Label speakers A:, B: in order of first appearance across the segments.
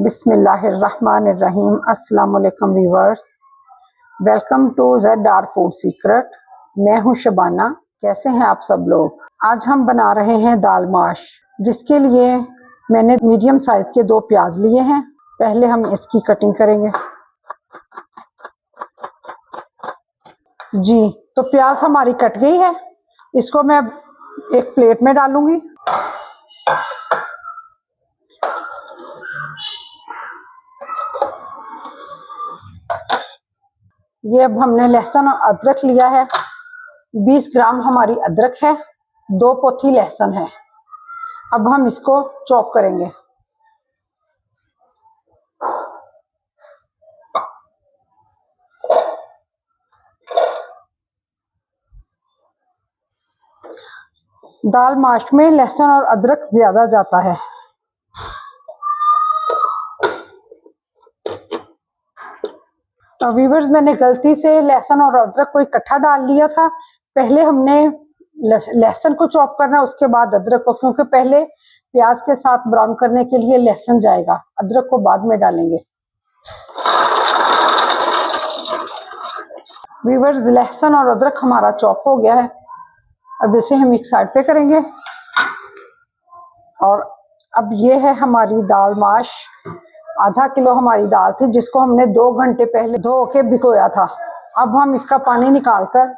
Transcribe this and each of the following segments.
A: बिस्मिल्लाहिर्रहमानिर्रहीम। अस्सलाम वालेकुम viewers, welcome to ZR food secret. मैं हूं शबाना। कैसे हैं आप सब लोग? आज हम बना रहे हैं दाल माश, जिसके लिए मैंने मीडियम साइज के 2 प्याज लिए हैं। पहले हम इसकी कटिंग करेंगे। जी, तो प्याज हमारी कट गई है। इसको मैं एक प्लेट में डालूंगी। ये अब हमने लहसुन और अदरक लिया है। 20 ग्राम हमारी अदरक है, 2 पोथी लहसुन है। अब हम इसको चॉप करेंगे। दाल माश में लहसुन और अदरक ज्यादा जाता है। व्यूअर्स, मैंने गलती से लहसुन और अदरक को इकट्ठा डाल लिया था। पहले हमने लहसुन को चॉप करना, उसके बाद अदरक को, क्योंकि पहले प्याज के साथ ब्राउन करने के लिए लहसुन जाएगा, अदरक को बाद में डालेंगे। व्यूअर्स, लहसुन और अदरक हमारा चॉप हो गया है। अब इसे हम एक साइड पे करेंगे। और अब ये है हमारी दाल माश। आधा किलो हमारी दाल थी, जिसको हमने 2 घंटे पहले धो के भिगोया था। अब हम इसका पानी निकालकर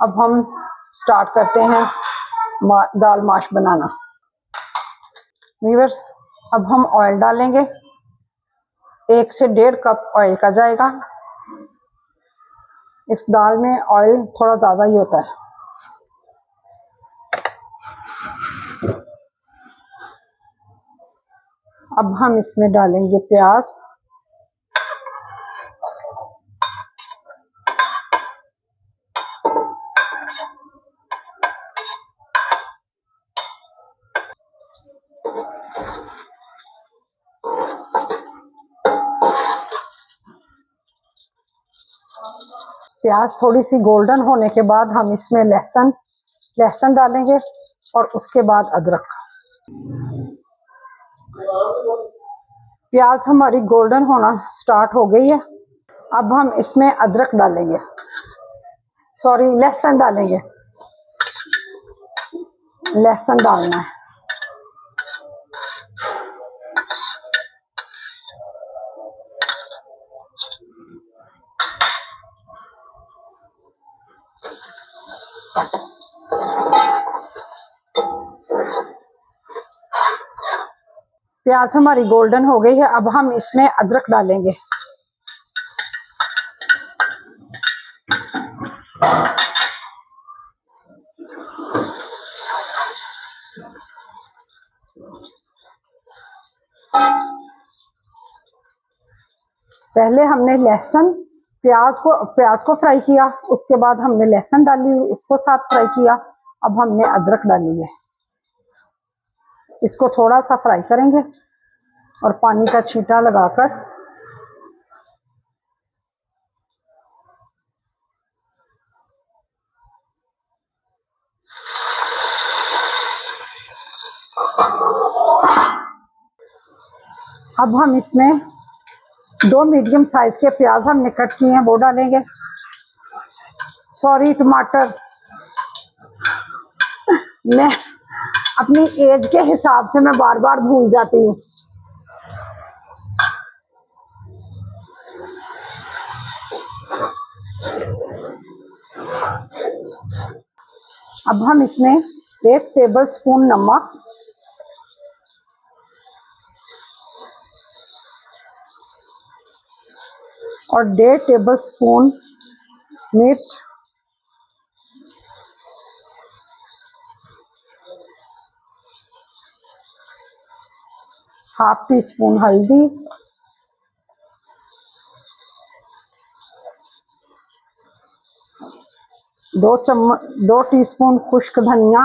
A: अब हम स्टार्ट करते हैं दाल माश बनाना। व्यूअर्स, अब हम ऑयल डालेंगे। 1 से 1.5 कप ऑयल का जाएगा। इस दाल में ऑयल थोड़ा ज़्यादा ही होता है। अब हम इसमें डालेंगे प्याज। प्याज थोड़ी सी गोल्डन होने के बाद हम इसमें लहसुन डालेंगे और उसके बाद अदरक। प्याज हमारी गोल्डन होना स्टार्ट हो गई है। अब हम इसमें अदरक डालेंगे, सॉरी लहसुन डालेंगे। लहसुन डालना है। प्याज हमारी गोल्डन हो गई है। अब हम इसमें अदरक डालेंगे। पहले हमने प्याज को फ्राई किया, उसके बाद हमने लहसुन डाली, उसको साथ फ्राई किया। अब हमने अदरक डाली है। इसको थोड़ा सा फ्राई करेंगे और पानी का छींटा लगाकर अब हम इसमें 2 मीडियम साइज के प्याज हमने कट किए हैं, वो डालेंगे। सॉरी, टमाटर। मैं अपनी एज के हिसाब से मैं बार बार भूल जाती हूँ। अब हम इसमें 1 टेबल स्पून नमक और 1.5 टेबल स्पून मिर्च, ½ टीस्पून हल्दी, 2 टीस्पून खुश्क धनिया,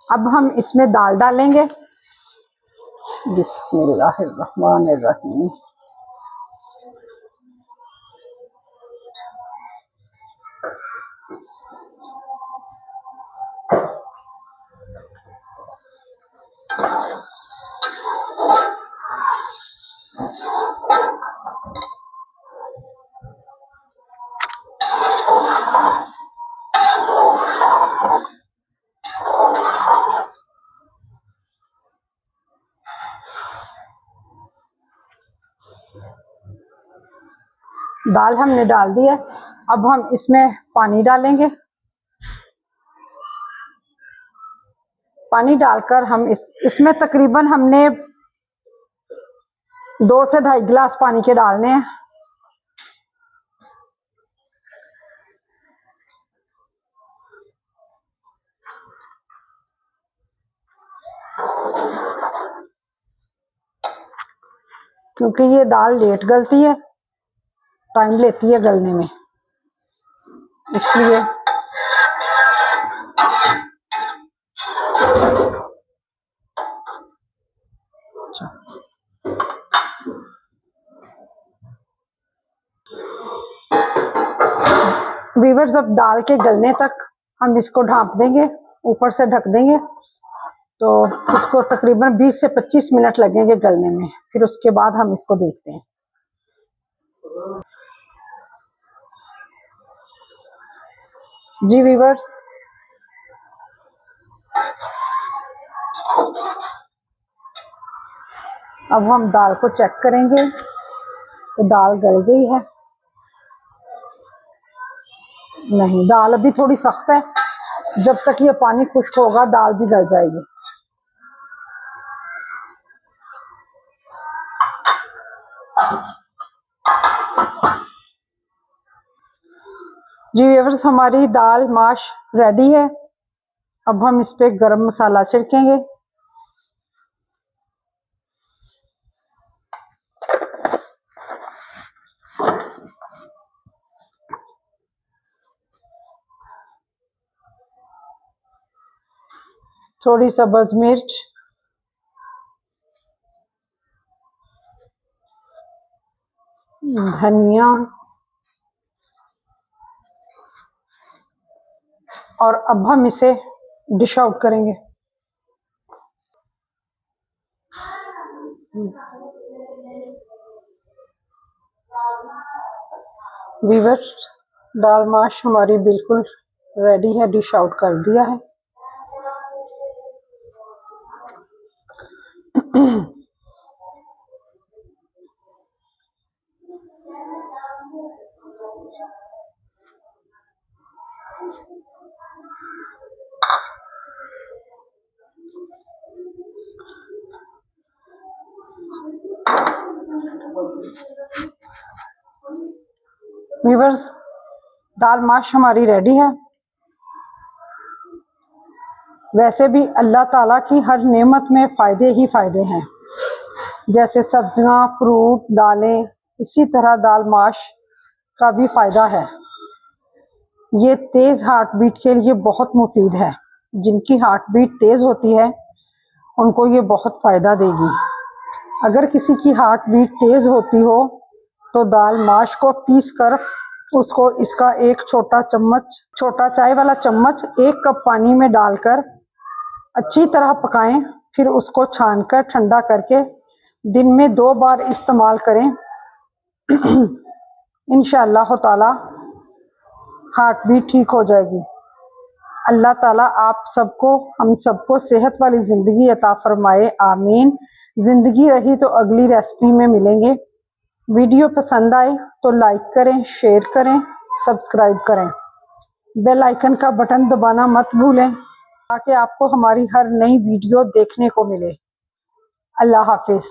A: अब हम इसमें दाल डालेंगे। बिस्मिल्लाहिर्रहमानिर्रहीम। दाल हमने डाल दी है। अब हम इसमें पानी डालेंगे। पानी डालकर हम इसमें तकरीबन हमने 2 से 2.5 गिलास पानी के डालने हैं। क्योंकि ये दाल लेट गलती है, टाइम लेती है गलने में, इसलिए वीवर्स अब दाल के गलने तक हम इसको ढाँप देंगे, ऊपर से ढक देंगे। तो इसको तकरीबन 20 से 25 मिनट लगेंगे गलने में। फिर उसके बाद हम इसको देखते हैं। जी वीवर्स, अब हम दाल को चेक करेंगे तो दाल गल गई है। नहीं, दाल अभी थोड़ी सख्त है। जब तक ये पानी खुश्क होगा दाल भी गल जाएगी। जी व्यूअर्स, हमारी दाल माश रेडी है। अब हम इस पे गरम मसाला छिड़केंगे। थोड़ी सब्ज मिर्च, धनिया और अब हम इसे डिश आउट करेंगे। वीवर्स, दाल माश हमारी बिल्कुल रेडी है, डिश आउट कर दिया है। वीवर्स, दाल माश हमारी रेडी है। वैसे भी अल्लाह ताला की हर नेमत में फ़ायदे ही फ़ायदे हैं, जैसे सब्जियां, फ्रूट, दालें, इसी तरह दाल माश का भी फ़ायदा है। ये तेज़ हार्ट बीट के लिए बहुत मुफीद है। जिनकी हार्ट बीट तेज़ होती है उनको ये बहुत फ़ायदा देगी। अगर किसी की हार्ट बीट तेज़ होती हो तो दाल माश को पीस कर उसको इसका एक छोटा चाय वाला चम्मच 1 कप पानी में डालकर अच्छी तरह पकाएं। फिर उसको छानकर ठंडा करके दिन में 2 बार इस्तेमाल करें। इंशाअल्लाह ताला हार्ट बीट ठीक हो जाएगी। अल्लाह ताला आप सबको, हम सबको सेहत वाली ज़िंदगी अता फरमाए, आमीन। ज़िंदगी रही तो अगली रेसिपी में मिलेंगे। वीडियो पसंद आए तो लाइक करें, शेयर करें, सब्सक्राइब करें। बेल आइकन का बटन दबाना मत भूलें ताकि आपको हमारी हर नई वीडियो देखने को मिले। अल्लाह हाफिज़।